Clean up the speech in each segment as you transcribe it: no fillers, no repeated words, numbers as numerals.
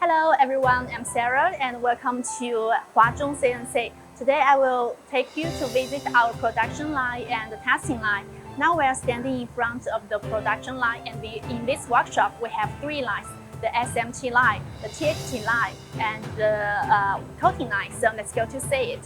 Hello everyone, I'm Sarah and welcome to Huazhong CNC. Today I will take you to visit our production line and the testing line. Now we are standing in front of the production line, and in this workshop we have three lines: the SMT line, the THT line, and the coating line. So let's go to see it.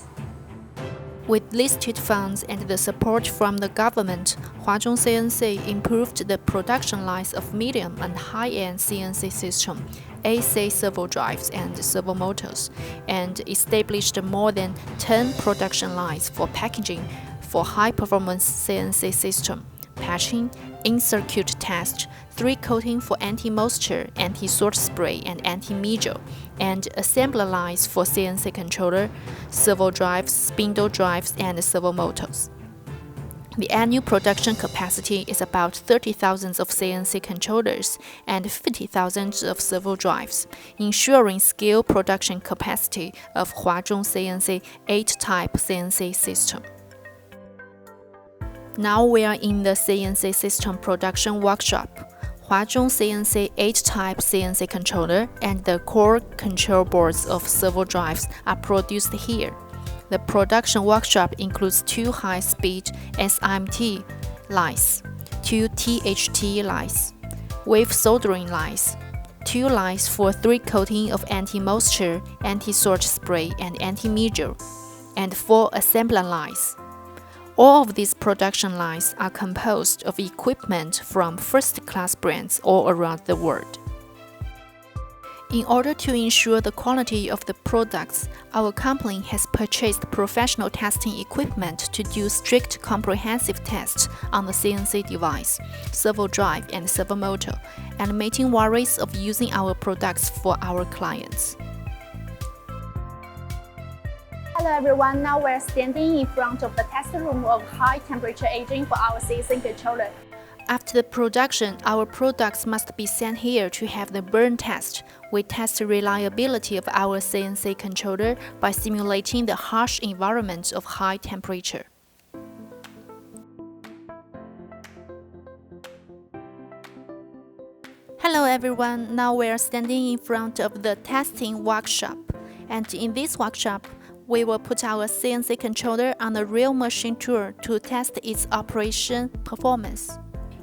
With listed funds and the support from the government, Huazhong CNC improved the production lines of medium and high-end CNC system, AC servo drives and servo motors, and established more than 10 production lines for packaging for high-performance CNC system, patching, in-circuit test, 3 coating for anti-moisture, anti-sort spray, and anti-measure, and assembly lines for CNC controller, servo drives, spindle drives, and servo motors. The annual production capacity is about 30,000 of CNC controllers and 50,000 of servo drives, ensuring scale production capacity of Huazhong CNC 8-type CNC system. Now we are in the CNC system production workshop. Huazhong CNC 8-type CNC controller and the core control boards of servo drives are produced here. The production workshop includes 2 high-speed SMT lines, 2 THT lines, wave soldering lines, 2 lines for 3 coating of anti-moisture, anti-sort spray, and anti-measure, and 4 assembly lines. All of these production lines are composed of equipment from first-class brands all around the world. In order to ensure the quality of the products, our company has purchased professional testing equipment to do strict comprehensive tests on the CNC device, servo drive, and servo motor, eliminating worries of using our products for our clients. Hello everyone, now we're standing in front of the test room of high temperature aging for our CNC controller. After the production, our products must be sent here to have the burn test. We test the reliability of our CNC controller by simulating the harsh environment of high temperature. Hello everyone, now we are standing in front of the testing workshop. And in this workshop, we will put our CNC controller on a real machine tour to test its operation performance.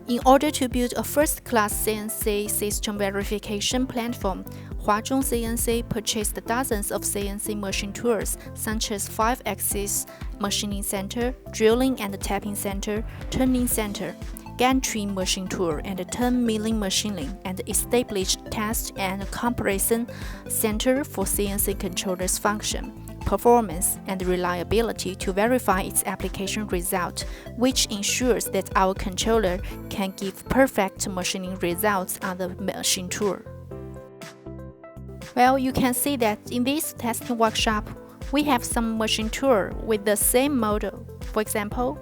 In order to build a first-class CNC system verification platform, Huazhong CNC purchased dozens of CNC machine tools such as 5-axis machining center, drilling and tapping center, turning center, gantry machine tool, and turn milling machining, and established test and comparison center for CNC controller's function, performance, and reliability to verify its application result, which ensures that our controller can give perfect machining results on the machine tool. Well, you can see that in this testing workshop, we have some machine tool with the same model. For example,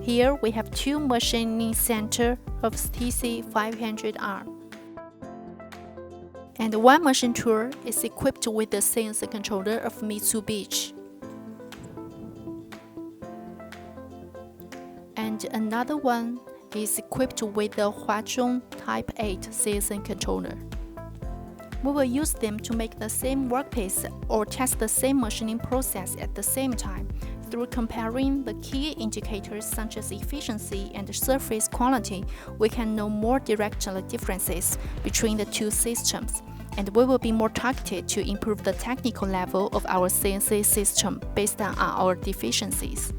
here we have 2 machining center of TC500R. And one machine tool is equipped with the CNC controller of Mitsubishi. And another one is equipped with the Huazhong Type 8 CNC controller. We will use them to make the same workpiece or test the same machining process at the same time. Through comparing the key indicators such as efficiency and surface quality, we can know more direct differences between the two systems, and we will be more targeted to improve the technical level of our CNC system based on our deficiencies.